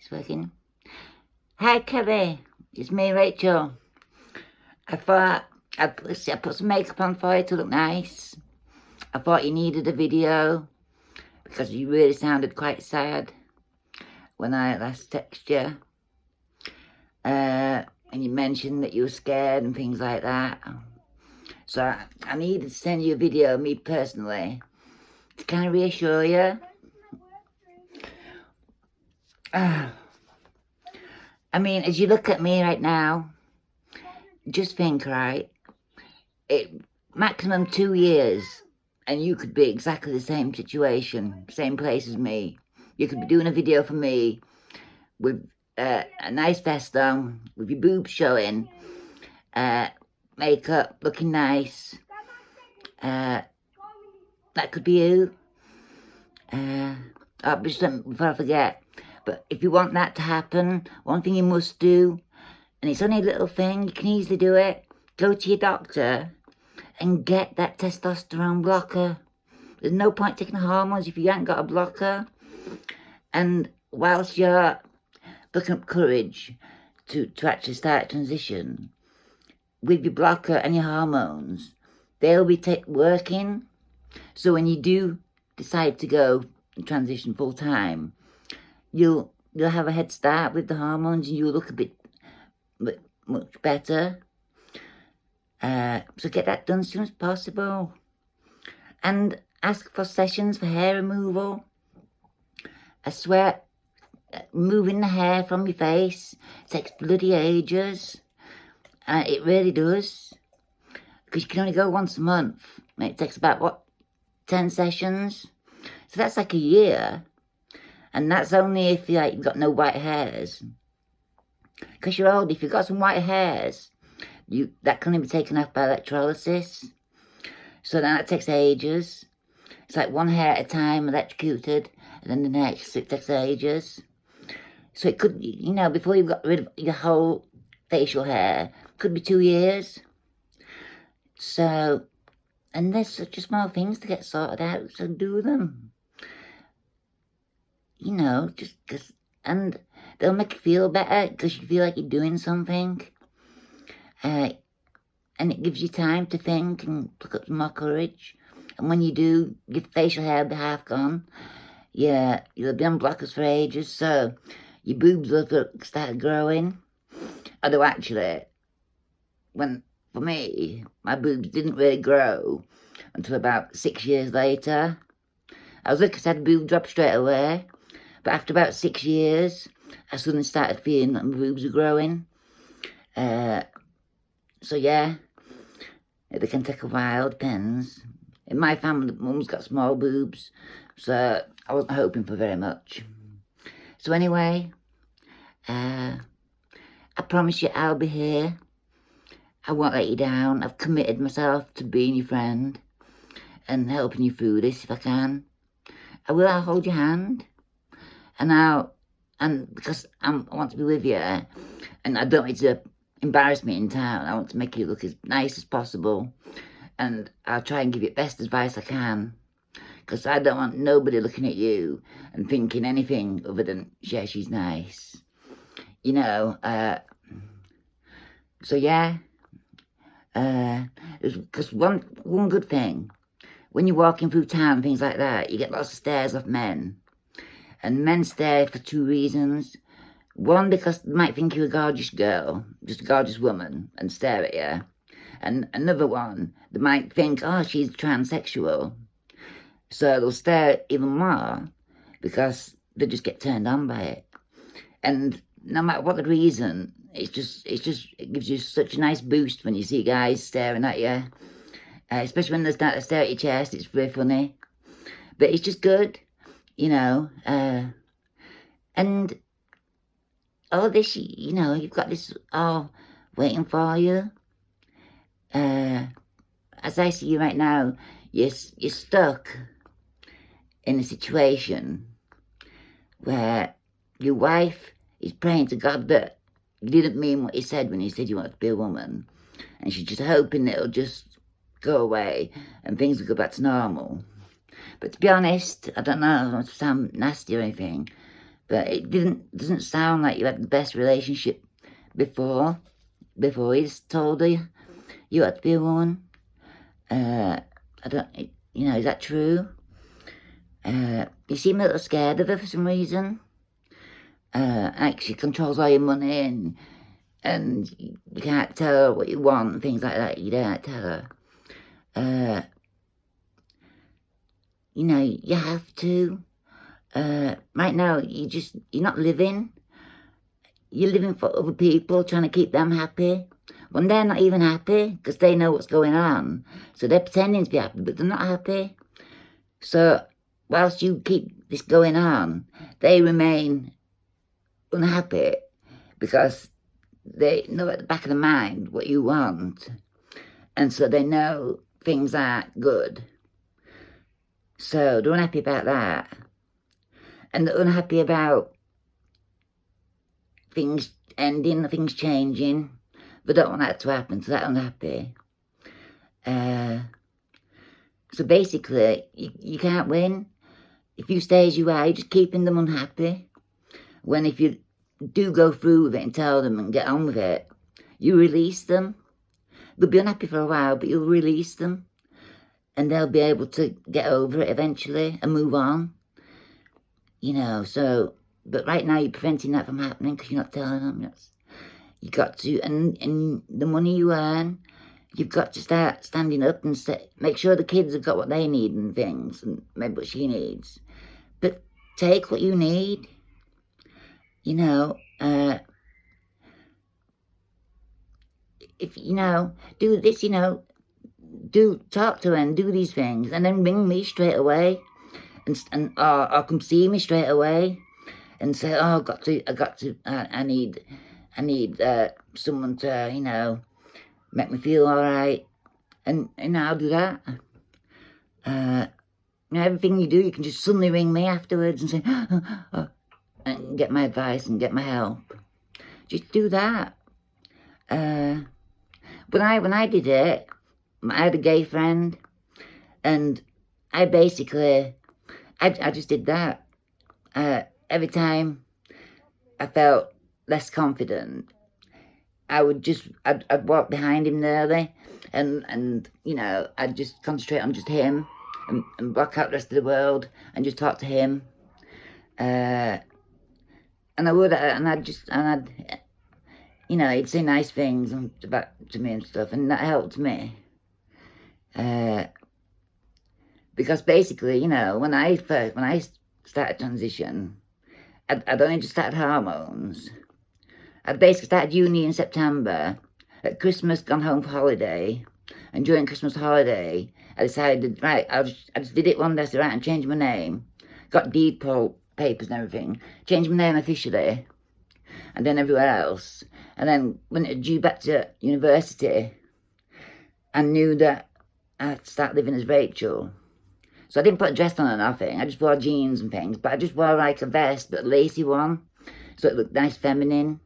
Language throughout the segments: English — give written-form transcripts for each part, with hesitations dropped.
It's working. Hi, Kelly. It's me, Rachel. I thought I put some makeup on for you to look nice. I thought you needed a video because you really sounded quite sad when I last texted you. And you mentioned that you were scared and things like that. So I needed to send you a video, me personally, to kind of reassure you. I mean, as you look at me right now, just think, right? Maximum 2 years, and you could be exactly the same situation, same place as me. You could be doing a video for me with a nice vest on, with your boobs showing, makeup, looking nice. That could be you. Just before I forget, but if you want that to happen, one thing you must do, and it's only a little thing, you can easily do it, go to your doctor and get that testosterone blocker. There's no point taking hormones if you haven't got a blocker. And whilst you're picking up courage to actually start transition, with your blocker and your hormones, they'll be working. So when you do decide to go and transition full time, you'll have a head start with the hormones and you'll look a bit much better. So get that done as soon as possible. And ask for sessions for hair removal. I swear, removing the hair from your face takes bloody ages. It really does. Because you can only go once a month. And it takes about, 10 sessions? So that's like a year. And that's only if you've got no white hairs. Because you're old, if you've got some white hairs, that can only be taken off by electrolysis. So then that takes ages. It's like one hair at a time electrocuted, and then the next, it takes ages. So it could, before you've got rid of your whole facial hair, could be 2 years. So, and there's such small things to get sorted out, so do them. Just because, and they'll make you feel better because you feel like you're doing something. And it gives you time to think and pick up some more courage. And when you do, your facial hair will be half gone. Yeah, you'll be on blockers for ages, so your boobs will start growing. Although actually, for me, my boobs didn't really grow until about 6 years later. I was lucky I had a boob drop straight away. But after about 6 years, I suddenly started feeling that my boobs were growing. So yeah, it can take a while, depends. In my family, mum's got small boobs, so I wasn't hoping for very much. So anyway, I promise you I'll be here. I won't let you down. I've committed myself to being your friend and helping you through this if I can. I'll hold your hand. And because I want to be with you, and I don't want you to embarrass me in town, I want to make you look as nice as possible, and I'll try and give you the best advice I can, because I don't want nobody looking at you and thinking anything other than, yeah, she's nice, so yeah, because one good thing, when you're walking through town, things like that, you get lots of stares off men. And men stare for 2 reasons. One, because they might think you're a gorgeous girl, just a gorgeous woman, and stare at you. And another one, they might think, oh, she's transsexual. So they'll stare even more because they just get turned on by it. And no matter what the reason, it gives you such a nice boost when you see guys staring at you. Especially when they start to stare at your chest, it's very funny. But it's just good. And all this, you've got this all waiting for you. As I see you right now, you're stuck in a situation where your wife is praying to God that you didn't mean what you said when you said you wanted to be a woman. And she's just hoping it'll just go away and things will go back to normal. But to be honest, I don't know, I don't want to sound nasty or anything, But it doesn't sound like you had the best relationship before he's told you had to be a woman. I don't, is that true? You seem a little scared of her for some reason. Like she controls all your money and you can't tell her what you want and things like that. You don't tell her. You have to. Right now, you're not living. You're living for other people, trying to keep them happy. When they're not even happy, because they know what's going on. So they're pretending to be happy, but they're not happy. So whilst you keep this going on, they remain unhappy because they know at the back of the mind what you want. And so they know things aren't good. So they're unhappy about that. And they're unhappy about things ending, things changing. They don't want that to happen, so they're unhappy. So basically, you can't win. If you stay as you are, you're just keeping them unhappy. When if you do go through with it and tell them and get on with it, you release them. They'll be unhappy for a while, but you'll release them. And they'll be able to get over it eventually and move on. But right now you're preventing that from happening because you're not telling them. You got to, and the money you earn, you've got to start standing up and make sure the kids have got what they need and things, and maybe what she needs. But take what you need. If do this, talk to her and do these things, and then ring me straight away, or come see me straight away, and say, oh, I need someone to, make me feel all right, and I'll do that. Everything you do, you can just suddenly ring me afterwards and say, oh, and get my advice and get my help. Just do that. When I did it, I had a gay friend, and I basically, I just did that. Every time I felt less confident, I'd walk behind him nearly, and I'd just concentrate on just him, and block out the rest of the world, and just talk to him. And I would, he'd say nice things about to me and stuff, and that helped me. Because basically, when I started transition, I'd only just started hormones. I'd basically started uni in September. At Christmas, gone home for holiday, and during Christmas holiday, I decided, right, I just did it one day, so right, and changed my name, got deed poll papers and everything, changed my name officially, and then everywhere else. And then when it due back to university, I knew that I'd start living as Rachel. So I didn't put a dress on or nothing. I just wore jeans and things, but I just wore like a vest, but a lacy one, so it looked nice, feminine,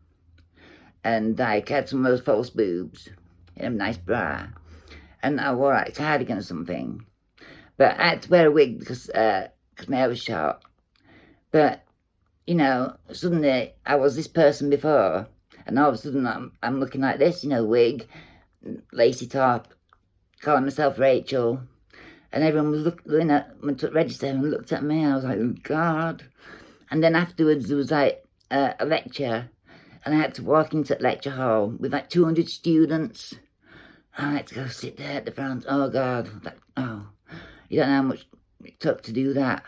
and like had some of those false boobs and a nice bra, and I wore like a cardigan or something. But I had to wear a wig because my hair was short. But suddenly I was this person before, and all of a sudden I'm looking like this, wig, lacy top, calling myself Rachel, and everyone was looking at me, took register and looked at me, and I was like, oh God. And then afterwards there was like a lecture, and I had to walk into the lecture hall with like 200 students, and I had to go sit there at the front. Oh God, you don't know how much it took to do that.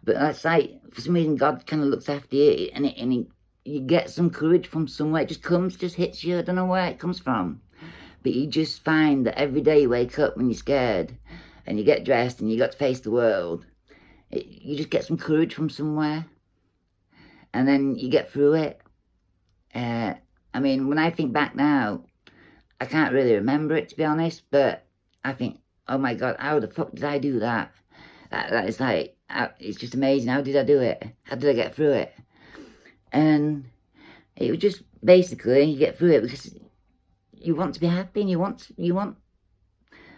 But that's like, for some reason, God kind of looks after you, and you get some courage from somewhere. It just hits you. I don't know where it comes from. But you just find that every day you wake up when you're scared, and you get dressed, and you got to face the world, you just get some courage from somewhere. And then you get through it. When I think back now, I can't really remember it, to be honest, but I think, oh my God, how the fuck did I do that? That is like, it's just amazing. How did I do it? How did I get through it? And it was just basically, you get through it because you want to be happy, and you want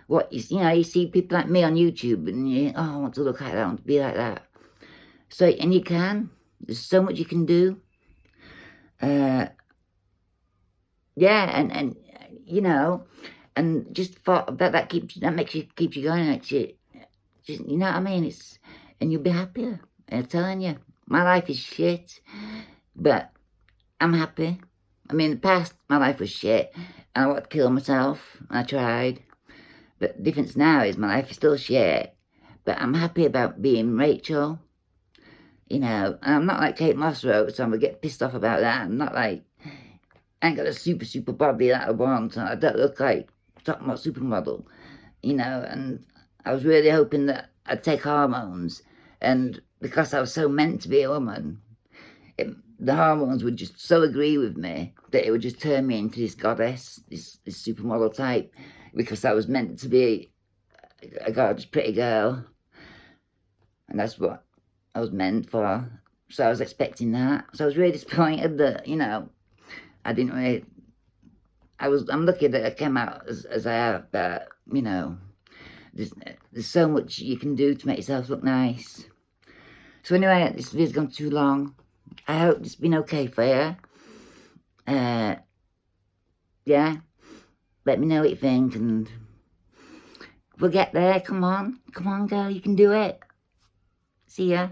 what, you see people like me on YouTube, and I want to look like that, I want to be like that. So, and you can. There's so much you can do. Yeah, and you know, and just that keeps you going. Makes you just, you know what I mean. And you'll be happier. I'm telling you, my life is shit, but I'm happy. I mean, in the past, my life was shit, and I wanted to kill myself. I tried, but the difference now is my life is still shit, but I'm happy about being Rachel. You know, and I'm not like Kate Moss wrote, so I'm gonna get pissed off about that. I'm not like, I ain't got a super body that I want, so I don't look like top model supermodel, you know, and I was really hoping that I'd take hormones, and because I was so meant to be a woman, the hormones would just so agree with me that it would just turn me into this goddess, this supermodel type, because I was meant to be a gorgeous, pretty girl, and that's what I was meant for. So I was expecting that. So I was really disappointed that, you know, I didn't really. I'm lucky that I came out as I have, but you know, there's so much you can do to make yourself look nice. So anyway, this video's gone too long. I hope it's been okay for you. Yeah, let me know what you think, and we'll get there. Come on, girl, you can do it. See ya.